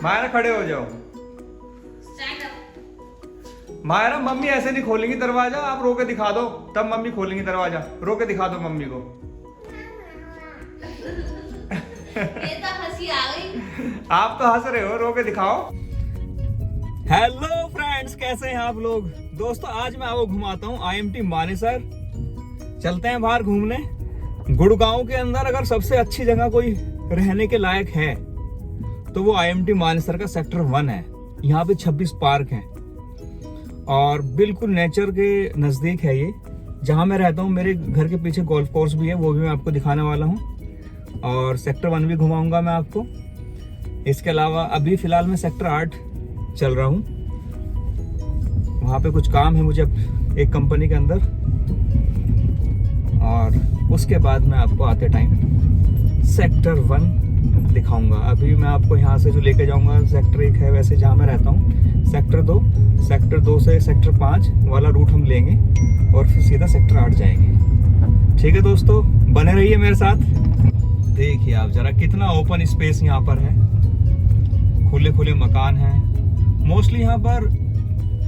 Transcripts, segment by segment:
मायरा खड़े हो जाओ। मायरा मम्मी ऐसे नहीं खोलेंगी दरवाजा, आप रो के दिखा दो तब मम्मी खोलेंगी दरवाजा। रो के दिखा दो मम्मी को। ये तो हंसी आ गई। आप तो हंस रहे हो, रो के दिखाओ। हेलो फ्रेंड्स, कैसे हैं आप लोग। दोस्तों आज मैं आपको घुमाता हूँ IMT मानेसर। चलते हैं बाहर घूमने। गुड़गांव के अंदर अगर सबसे अच्छी जगह कोई रहने के लायक है तो वो IMT मानेसर का सेक्टर 1 है। यहाँ पे 26 पार्क हैं और बिल्कुल नेचर के नजदीक है ये। जहाँ मैं रहता हूँ मेरे घर के पीछे गोल्फ कोर्स भी है, वो भी मैं आपको दिखाने वाला हूँ और सेक्टर 1 भी घुमाऊंगा मैं आपको। इसके अलावा अभी फिलहाल मैं सेक्टर 8 चल रहा हूँ, वहाँ पे कुछ काम है मुझे एक कंपनी के अंदर, और उसके बाद मैं आपको आते टाइम सेक्टर 1 दिखाऊंगा। अभी मैं आपको यहाँ से जो लेके जाऊंगा सेक्टर 1 है वैसे जहाँ मैं रहता हूँ, सेक्टर 2 से सेक्टर 5 वाला रूट हम लेंगे और फिर सीधा सेक्टर 8 जाएंगे। ठीक है दोस्तों, बने रहिए मेरे साथ। देखिए आप जरा कितना ओपन स्पेस यहाँ पर है, खुले खुले मकान हैं। मोस्टली यहाँ पर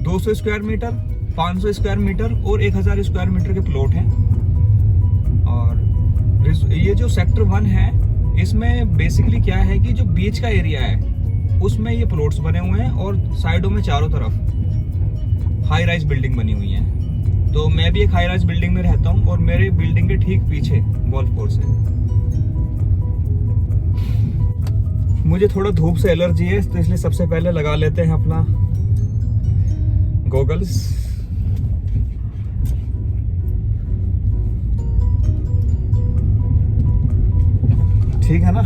200 स्क्वायर मीटर, 500 स्क्वायर मीटर और 1000 स्क्वायर मीटर के प्लॉट हैं। और ये जो सेक्टर 1 है इसमें बेसिकली क्या है कि जो बीच का एरिया है उसमें ये प्लॉट्स बने हुए हैं और साइडों में चारों तरफ हाई राइज बिल्डिंग बनी हुई है। तो मैं भी एक हाई राइज बिल्डिंग में रहता हूँ और मेरे बिल्डिंग के ठीक पीछे गोल्फ कोर्स है। मुझे थोड़ा धूप से एलर्जी है तो इसलिए सबसे पहले लगा लेते हैं अपना गॉगल्स। ठीक है ना।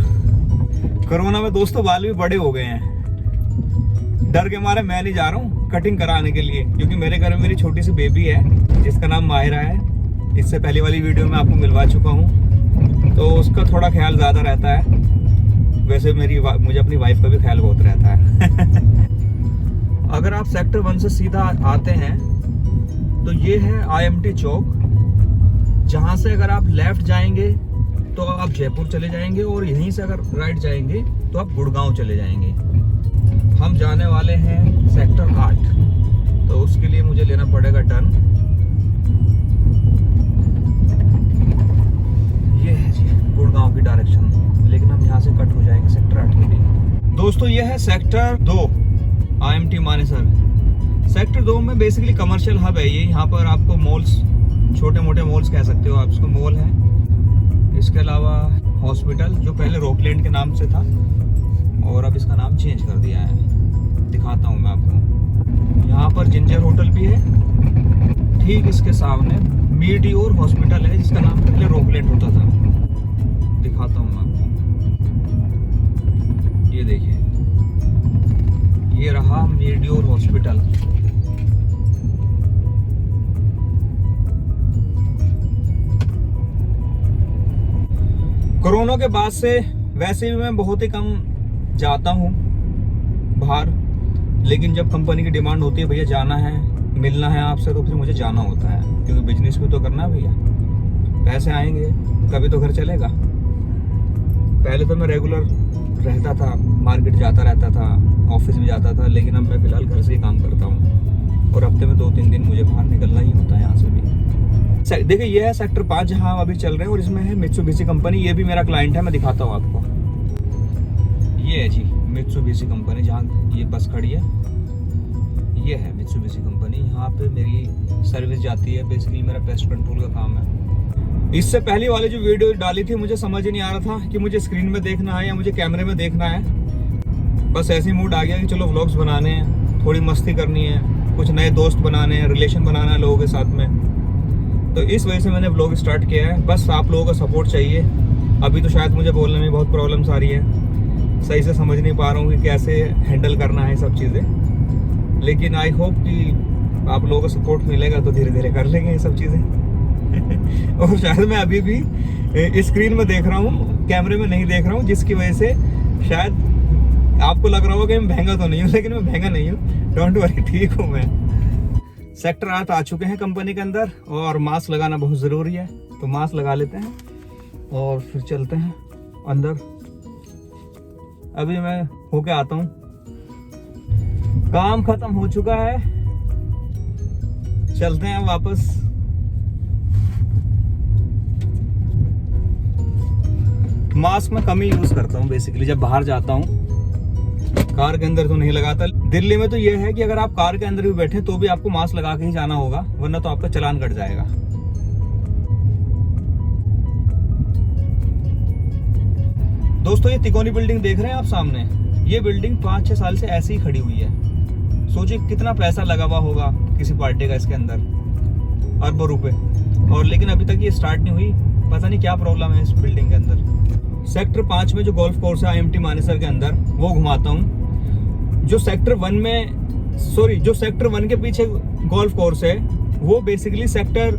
कोरोना में दोस्तों बाल भी बड़े हो गए हैं। डर के मारे मैं नहीं जा रहा हूँ कटिंग कराने के लिए, क्योंकि मेरे घर में मेरी छोटी सी बेबी है जिसका नाम माहिरा है। इससे पहली वाली वीडियो में आपको मिलवा चुका हूँ, तो उसका थोड़ा ख्याल ज़्यादा रहता है। वैसे मुझे अपनी वाइफ का भी ख्याल बहुत रहता है। अगर आप सेक्टर 1 से सीधा आते हैं तो ये है IMT चौक, जहाँ से अगर आप लेफ्ट जाएंगे तो आप जयपुर चले जाएंगे और यहीं से अगर राइट जाएंगे तो आप गुड़गांव चले जाएंगे। हम जाने वाले हैं सेक्टर 8, तो उसके लिए मुझे लेना पड़ेगा टर्न। ये है जी गुड़गांव की डायरेक्शन, लेकिन हम यहाँ से कट हो जाएंगे सेक्टर 8 के लिए। दोस्तों ये है सेक्टर 2 IMT मानेसर। सेक्टर 2 में बेसिकली कमर्शियल हब है ये। यहाँ पर आपको मॉल्स, छोटे मोटे मॉल्स कह सकते हो आप इसको, मॉल है। इसके अलावा हॉस्पिटल जो पहले रॉकलैंड के नाम से था और अब इसका नाम चेंज कर दिया है, दिखाता हूँ मैं आपको। यहाँ पर जिंजर होटल भी है, ठीक इसके सामने मीडियोर हॉस्पिटल है जिसका नाम पहले रॉकलैंड होता था, दिखाता हूँ मैं आपको। ये देखिए, ये रहा मीडियोर हॉस्पिटल। कोरोना के बाद से वैसे भी मैं बहुत ही कम जाता हूँ बाहर, लेकिन जब कंपनी की डिमांड होती है भैया जाना है, मिलना है आपसे, तो फिर मुझे जाना होता है, क्योंकि बिजनेस भी तो करना है भैया। पैसे आएंगे तभी तो घर चलेगा। पहले तो मैं रेगुलर रहता था, मार्केट जाता रहता था, ऑफिस भी जाता था, लेकिन अब मैं फिलहाल घर से ही काम करता हूँ और हफ्ते में 2-3 दिन मुझे बाहर निकलना ही होता है यहाँ से भी। देखिए ये है सेक्टर 5 जहाँ हम अभी चल रहे हैं और इसमें है मित्सुबिशी कंपनी। ये भी मेरा क्लाइंट है, मैं दिखाता हूँ आपको। ये है जी मित्सुबिशी कंपनी, जहाँ ये बस खड़ी है ये है मित्सुबिशी कंपनी। यहाँ पे मेरी सर्विस जाती है, बेसिकली मेरा पेस्ट कंट्रोल का काम है। इससे पहली वाली जो वीडियो डाली थी मुझे समझ ही नहीं आ रहा था कि मुझे स्क्रीन में देखना है या मुझे कैमरे में देखना है। बस ऐसे ही मूड आ गया कि चलो व्लॉग्स बनाने हैं, थोड़ी मस्ती करनी है, कुछ नए दोस्त बनाने हैं, रिलेशन बनाना है लोगों के साथ में। तो इस वजह से मैंने व्लॉग स्टार्ट किया है। बस आप लोगों का सपोर्ट चाहिए। अभी तो शायद मुझे बोलने में बहुत प्रॉब्लम्स आ रही है, सही से समझ नहीं पा रहा हूँ कि कैसे हैंडल करना है सब चीज़ें, लेकिन आई होप कि आप लोगों का सपोर्ट मिलेगा तो धीरे धीरे कर लेंगे ये सब चीज़ें। और शायद मैं अभी भी स्क्रीन में देख रहा हूँ, कैमरे में नहीं देख रहा हूँ, जिसकी वजह से शायद आपको लग रहा होगा कि मैं महंगा तो नहीं हूँ, लेकिन मैं महंगा नहीं हूँ, डोंट वरी, ठीक हूँ मैं। सेक्टर 8 आ चुके हैं कंपनी के अंदर और मास्क लगाना बहुत ज़रूरी है, तो मास्क लगा लेते हैं और फिर चलते हैं अंदर। अभी मैं होके आता हूँ काम खत्म हो चुका है, चलते हैं वापस। मास्क में कम ही यूज करता हूँ बेसिकली जब बाहर जाता हूँ, कार के अंदर तो नहीं लगाता। दिल्ली में तो ये है कि अगर आप कार के अंदर भी बैठे तो भी आपको मास्क लगा के ही जाना होगा, वरना तो आपका चालान कट जाएगा। दोस्तों, ये तिकोनी बिल्डिंग देख रहे हैं आप सामने, ये बिल्डिंग 5-6 साल से ऐसे ही खड़ी हुई है। सोचिए कितना पैसा लगा हुआ होगा किसी पार्टी का इसके अंदर, अरबों रुपए, और लेकिन अभी तक ये स्टार्ट नहीं हुई। पता नहीं क्या प्रॉब्लम है इस बिल्डिंग के अंदर। सेक्टर 5 में जो गोल्फ कोर्स है IMT मानेसर के अंदर, वो घुमाता हूँ। जो सेक्टर 1 के पीछे गोल्फ कोर्स है वो बेसिकली सेक्टर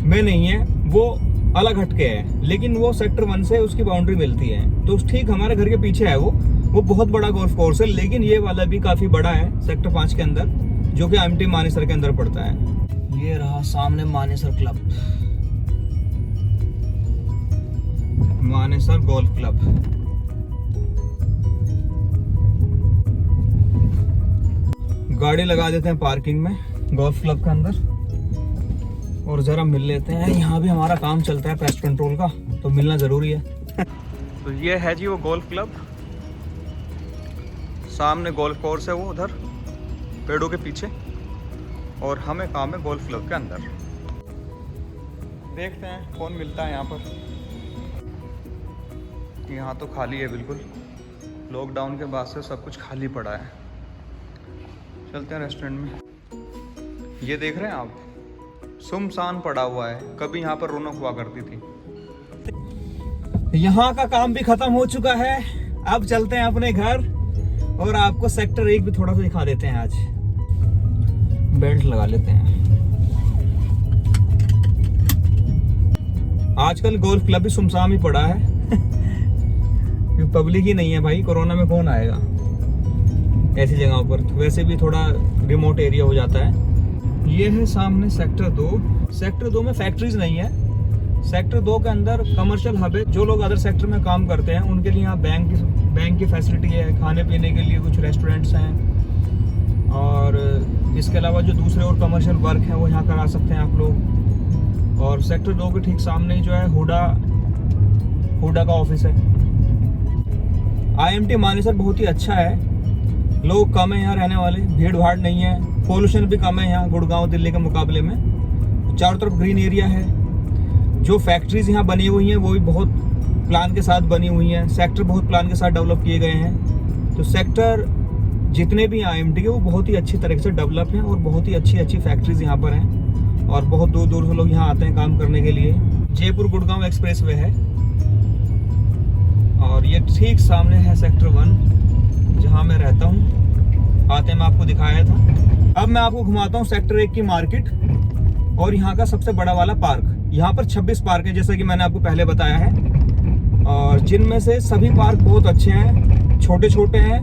में नहीं है, वो अलग हटके है, लेकिन वो सेक्टर 1 से उसकी बाउंड्री मिलती है। तो ठीक हमारे घर के पीछे है वो बहुत बड़ा गोल्फ कोर्स है, लेकिन ये वाला भी काफी बड़ा है सेक्टर 5 के अंदर, जो कि IMT मानेसर के अंदर पड़ता है। ये रहा सामने Manesar club, Manesar golf club. गाड़ी लगा देते हैं पार्किंग में गोल्फ क्लब के अंदर और जरा मिल लेते हैं। यहाँ भी हमारा काम चलता है पेस्ट कंट्रोल का, तो मिलना जरूरी है। तो ये है जी वो गोल्फ क्लब, सामने गोल्फ कोर्स है वो उधर पेड़ों के पीछे, और हमें काम है गोल्फ क्लब के अंदर। देखते हैं कौन मिलता है यहाँ पर। यहाँ तो खाली है बिल्कुल, लॉकडाउन के बाद से सब कुछ खाली पड़ा है। चलते हैं रेस्टोरेंट में। ये देख रहे हैं आप, सुनसान पड़ा हुआ है, कभी यहाँ पर रौनक हुआ करती थी। यहाँ का काम भी खत्म हो चुका है, अब चलते हैं अपने घर और आपको सेक्टर 1 भी थोड़ा सा दिखा देते हैं। आज बेल्ट लगा लेते हैं। आजकल गोल्फ क्लब भी सुनसान ही पड़ा है क्योंकि पब्लिक ही नहीं है भाई, कोरोना में कौन आएगा ऐसी जगहों पर। वैसे भी थोड़ा रिमोट एरिया हो जाता है। ये है सामने सेक्टर 2। सेक्टर 2 में फैक्ट्रीज नहीं है, सेक्टर 2 के अंदर कमर्शियल हब है। जो लोग अदर सेक्टर में काम करते हैं उनके लिए यहाँ बैंक की फैसिलिटी है, खाने पीने के लिए कुछ रेस्टोरेंट्स हैं, और इसके अलावा जो दूसरे और कमर्शियल वर्क हैं वो यहाँ करा सकते हैं आप लोग। और सेक्टर 2 के ठीक सामने ही जो है हुडा का ऑफिस है। IMT मानेसर बहुत ही अच्छा है, लोग कम है यहाँ रहने वाले, भीड़ भाड़ नहीं है, पोल्यूशन भी कम है यहाँ गुड़गांव दिल्ली के मुकाबले में। चारों तरफ ग्रीन एरिया है। जो फैक्ट्रीज यहाँ बनी हुई हैं वो भी बहुत प्लान के साथ बनी हुई हैं, सेक्टर बहुत प्लान के साथ डेवलप किए गए हैं। तो सेक्टर जितने भी IMT के वो बहुत ही अच्छी तरीके से डेवलप हैं और बहुत ही अच्छी फैक्ट्रीज यहाँ पर हैं, और बहुत दूर दूर से लोग यहाँ आते हैं काम करने के लिए। जयपुर गुड़गांव एक्सप्रेस वे है, और ये ठीक सामने है सेक्टर 1 जहाँ मैं रहता हूँ। आते मैं आपको दिखाया था। अब मैं आपको घुमाता हूँ सेक्टर 1 की मार्केट और यहाँ का सबसे बड़ा वाला पार्क। यहाँ पर 26 पार्क है जैसा कि मैंने आपको पहले बताया है, और जिनमें से सभी पार्क बहुत अच्छे हैं, छोटे छोटे हैं,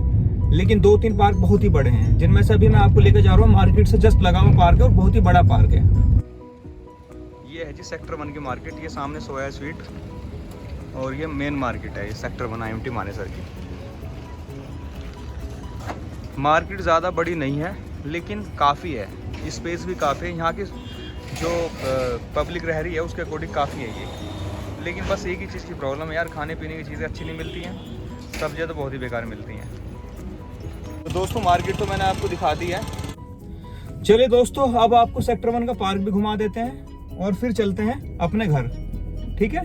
लेकिन 2-3 पार्क बहुत ही बड़े हैं, जिनमें से अभी मैं आपको लेकर जा रहा हूँ मार्केट से जस्ट लगा हुआ पार्क है और बहुत ही बड़ा पार्क है। ये है जी सेक्टर 1 की मार्केट। ये सामने सोया स्वीट, और ये मेन मार्केट है, ये सेक्टर 1 IMT मानेसर की। मार्केट ज़्यादा बड़ी नहीं है लेकिन काफ़ी है, स्पेस भी काफ़ी है। यहाँ की जो पब्लिक रह रही है उसके अकॉर्डिंग काफ़ी है ये। लेकिन बस एक ही चीज़ की प्रॉब्लम है यार, खाने पीने की चीज़ें अच्छी नहीं मिलती हैं, सब्जियाँ तो बहुत ही बेकार मिलती हैं। तो दोस्तों मार्केट तो मैंने आपको दिखा दी है। चलिए दोस्तों, अब आपको सेक्टर 1 का पार्क भी घुमा देते हैं और फिर चलते हैं अपने घर, ठीक है।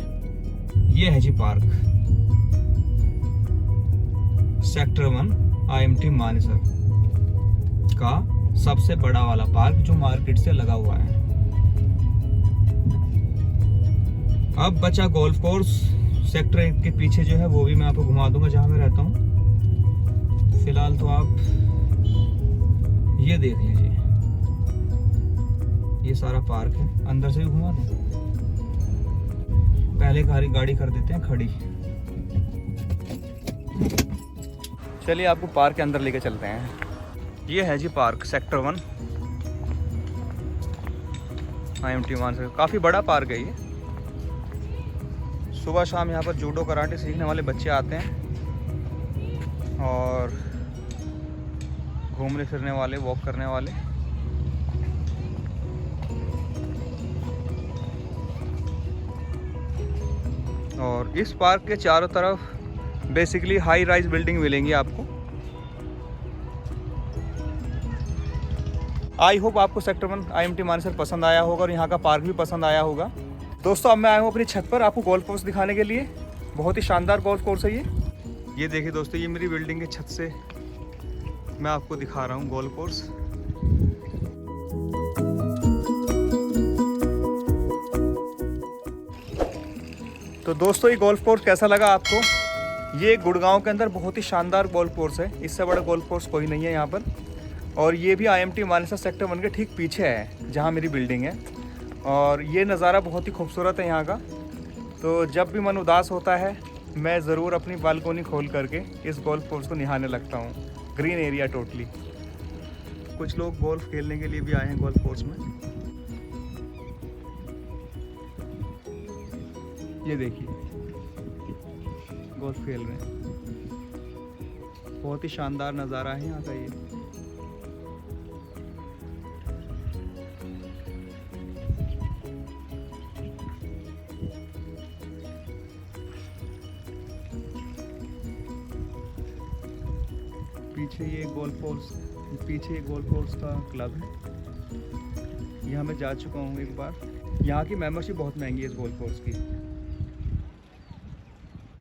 ये है जी पार्क, सेक्टर 1 IMT मानेसर का सबसे बड़ा वाला पार्क जो मार्केट से लगा हुआ है। अब बचा गोल्फ कोर्स सेक्टर 1 के पीछे जो है, वो भी मैं आपको घुमा दूंगा जहां मैं रहता हूं। फिलहाल तो आप ये देख लीजिए, ये सारा पार्क है, अंदर से भी घुमा दें। पहले गाड़ी कर देते हैं खड़ी। चलिए आपको पार्क के अंदर लेके चलते हैं। ये है जी पार्क सेक्टर 1 IMT मानेसर। काफ़ी बड़ा पार्क है ये। सुबह शाम यहाँ पर जूडो कराटे सीखने वाले बच्चे आते हैं और घूमने फिरने वाले, वॉक करने वाले। और इस पार्क के चारों तरफ बेसिकली हाई राइज बिल्डिंग मिलेंगी आपको। आई होप आपको सेक्टर 1 IMT मानेसर पसंद आया होगा और यहाँ का पार्क भी पसंद आया होगा। दोस्तों अब मैं आया हूँ अपनी छत पर आपको गोल्फ कोर्स दिखाने के लिए। बहुत ही शानदार गोल्फ कोर्स है ये देखिए दोस्तों, ये मेरी बिल्डिंग की छत से मैं आपको दिखा रहा हूँ गोल्फ कोर्स। तो दोस्तों ये गोल्फ कोर्स कैसा लगा आपको? ये गुड़गांव के अंदर बहुत ही शानदार गोल्फ कोर्स है, इससे बड़ा गोल्फ कोर्स कोई नहीं है यहाँ पर। और ये भी IMT मानेसर सेक्टर 1 के ठीक पीछे है जहाँ मेरी बिल्डिंग है। और ये नज़ारा बहुत ही खूबसूरत है यहाँ का। तो जब भी मन उदास होता है मैं ज़रूर अपनी बालकोनी खोल करके इस गोल्फ कोर्स को निहारने लगता हूँ। Green area totally. कुछ लोग गोल्फ खेलने के लिए भी आए हैं गोल्फ कोर्स में। ये देखिए गोल्फ खेल रहे हैं। बहुत ही शानदार नज़ारा है यहाँ का ये। पीछे ये गोल्फ कोर्स का क्लब है। यहाँ मैं जा चुका हूँ एक बार। यहाँ की मेंबरशिप बहुत महंगी है इस गोल्फ कोर्स की।